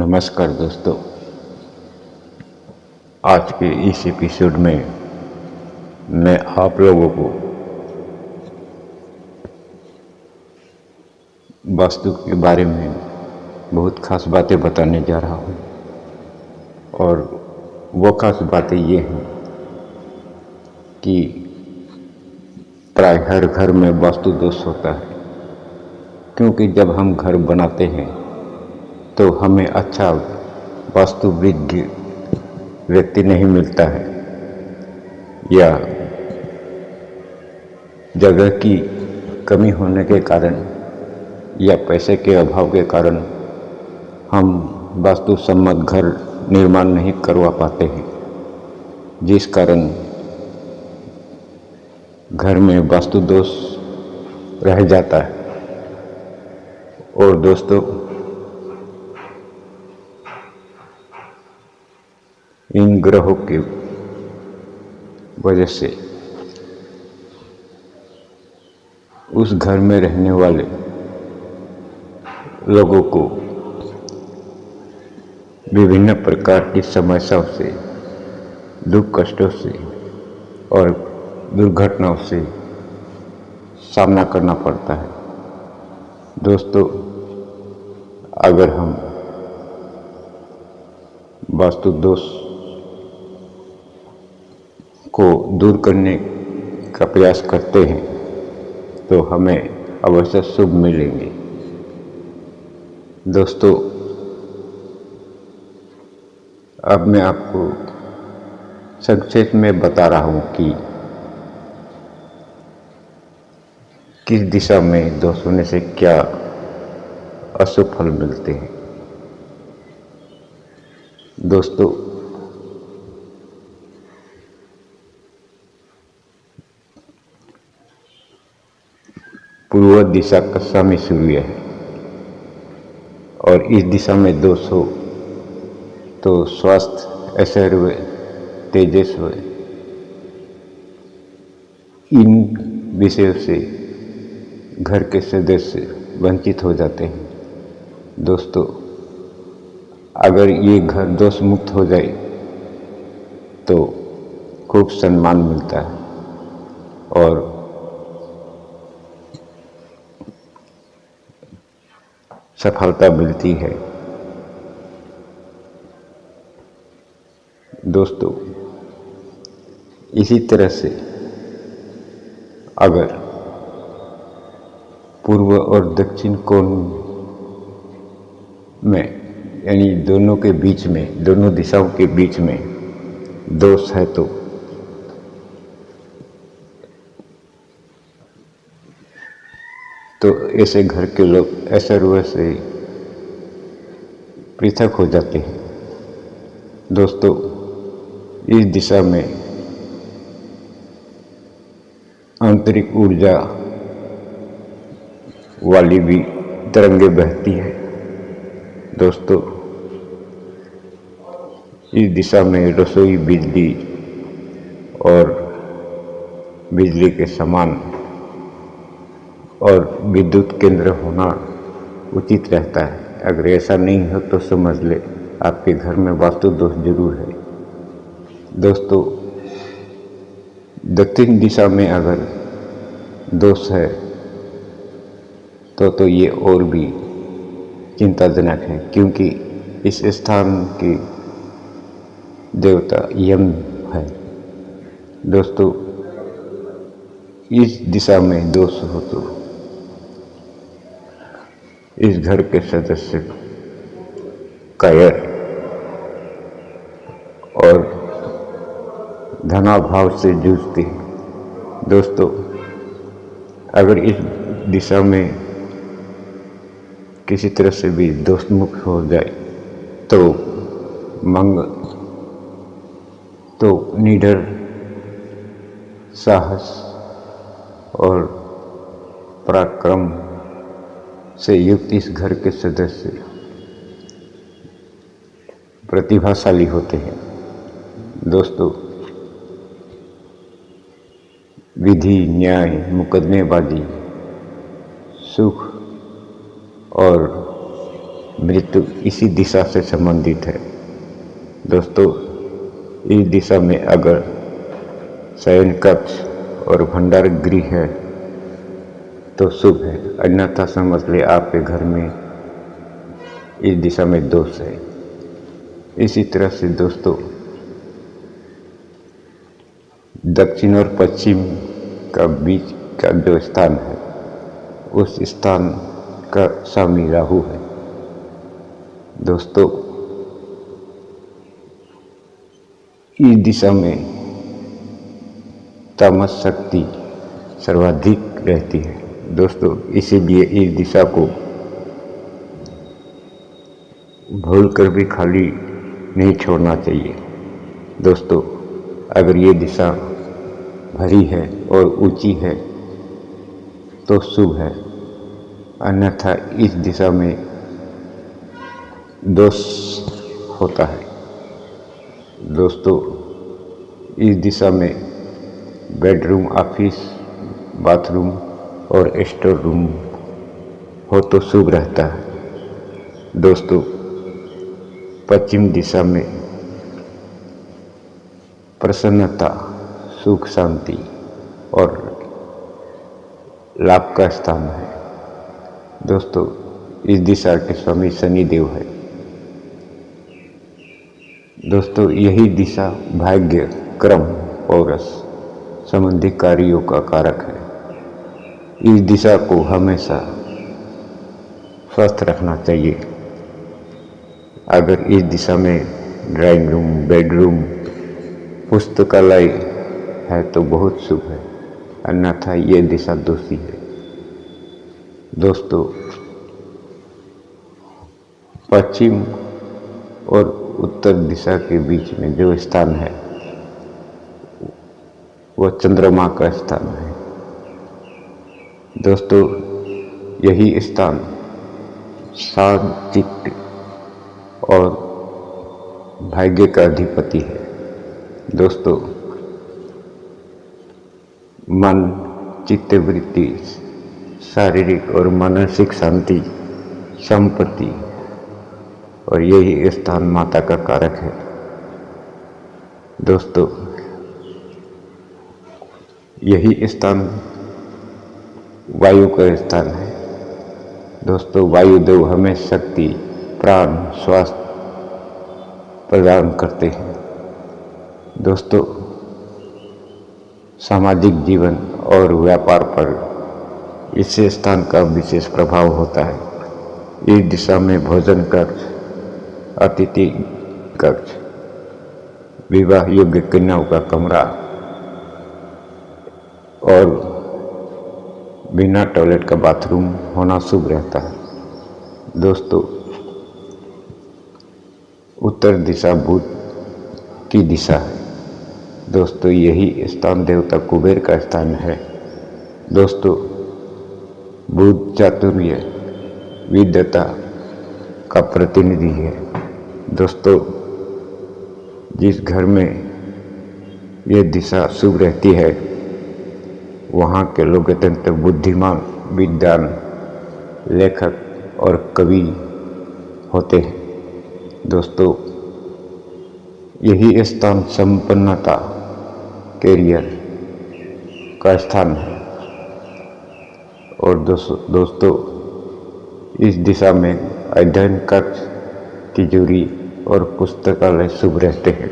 नमस्कार दोस्तों। आज के इस एपिसोड में मैं आप लोगों को वास्तु के बारे में बहुत खास बातें बताने जा रहा हूँ। और वो खास बातें ये हैं कि प्राय हर घर में वास्तु दोष होता है, क्योंकि जब हम घर बनाते हैं तो हमें अच्छा वास्तुविज्ञ व्यक्ति नहीं मिलता है, या जगह की कमी होने के कारण या पैसे के अभाव के कारण हम वास्तु सम्मत घर निर्माण नहीं करवा पाते हैं, जिस कारण घर में वास्तु दोष रह जाता है। और दोस्तों, इन ग्रहों की वजह से उस घर में रहने वाले लोगों को विभिन्न प्रकार की समस्याओं से, दुख कष्टों से और दुर्घटनाओं से सामना करना पड़ता है। दोस्तों, अगर हम वास्तु दोष को दूर करने का प्रयास करते हैं तो हमें अवश्य शुभ मिलेंगे। दोस्तों, अब मैं आपको संक्षेप में बता रहा हूँ कि किस दिशा में दोष होने से क्या अशुभ फल मिलते हैं। दोस्तों, पूर्व दिशा का स्वामी सूर्य है और इस दिशा में दोष हो तो स्वास्थ्य, ऐश्वर्य, तेजस्व, इन विषयों से घर के सदस्य वंचित हो जाते हैं। दोस्तों, अगर ये घर दोष मुक्त हो जाए तो खूब सम्मान मिलता है और सफलता मिलती है। दोस्तों, इसी तरह से अगर पूर्व और दक्षिण कोण में, यानी दोनों के बीच में, दोनों दिशाओं के बीच में दोष है तो ऐसे घर के लोग ऐश्वर्य से पृथक हो जाते हैं। दोस्तों, इस दिशा में आंतरिक ऊर्जा वाली भी तरंगे बहती है। दोस्तों, इस दिशा में रसोई, बिजली और बिजली के सामान और विद्युत केंद्र होना उचित रहता है। अगर ऐसा नहीं हो तो समझ ले आपके घर में वास्तु दोष जरूर है। दोस्तों, दक्षिण दिशा में अगर दोष है तो ये और भी चिंताजनक है, क्योंकि इस स्थान की देवता यम है। दोस्तों, इस दिशा में दोष हो तो इस घर के सदस्य कायर और धनाभाव से जूझते हैं। दोस्तों, अगर इस दिशा में किसी तरह से भी दोष मुक्त हो जाए तो निडर, साहस और पराक्रम से युक्त इस घर के सदस्य प्रतिभाशाली होते हैं। दोस्तों, विधि, न्याय, मुकदमेबाजी, सुख और मृत्यु इसी दिशा से संबंधित है। दोस्तों, इस दिशा में अगर शयन कक्ष और भंडार गृह है तो शुभ है, अन्यथा समझ ले आपके घर में इस दिशा में दोष है। इसी तरह से दोस्तों, दक्षिण और पश्चिम का बीच का जो स्थान है उस स्थान का स्वामी राहु है। दोस्तों, इस दिशा में तामस शक्ति सर्वाधिक रहती है। दोस्तों, इसीलिए इस दिशा को भूल कर भी खाली नहीं छोड़ना चाहिए। दोस्तों, अगर ये दिशा भरी है और ऊंची है तो शुभ है, अन्यथा इस दिशा में दोष होता है। दोस्तों, इस दिशा में बेडरूम, ऑफिस, बाथरूम और स्टोर रूम हो तो शुभ रहता है। दोस्तों, पश्चिम दिशा में प्रसन्नता, सुख, शांति और लाभ का स्थान है। दोस्तों, इस दिशा के स्वामी शनिदेव है। दोस्तों, यही दिशा भाग्य, क्रम, पौरुष संबंधी कार्यों का कारक है। इस दिशा को हमेशा स्वस्थ रखना चाहिए। अगर इस दिशा में ड्राइंग रूम, बेडरूम, पुस्तकालय है तो बहुत शुभ है, अन्यथा ये दिशा दोषी है। दोस्तों, पश्चिम और उत्तर दिशा के बीच में जो स्थान है वह चंद्रमा का स्थान है। दोस्तों, यही स्थान शांत चित्त और भाग्य का अधिपति है। दोस्तों, मन, चित्तवृत्ति, शारीरिक और मानसिक शांति, संपत्ति और यही स्थान माता का कारक है। दोस्तों, यही स्थान वायु का स्थान है। दोस्तों, वायुदेव हमें शक्ति, प्राण, स्वास्थ्य प्रदान करते हैं। दोस्तों, सामाजिक जीवन और व्यापार पर इस स्थान का विशेष प्रभाव होता है। इस दिशा में भोजन कक्ष, अतिथि कक्ष, विवाह योग्य कन्याओं का कमरा और बिना टॉयलेट का बाथरूम होना शुभ रहता है। दोस्तों, उत्तर दिशा बुध की दिशा है। दोस्तों, यही स्थान देवता कुबेर का स्थान है। दोस्तों, बुध चातुर्य, विद्वता का प्रतिनिधि है। दोस्तों, जिस घर में ये दिशा शुभ रहती है वहाँ के लोग अत्यंत बुद्धिमान, विद्वान, लेखक और कवि होते हैं। दोस्तों, यही स्थान संपन्नता, कैरियर का स्थान है। और दोस्तों, इस दिशा में अध्ययन कक्ष, तिजोरी और पुस्तकालय शुभ रहते हैं।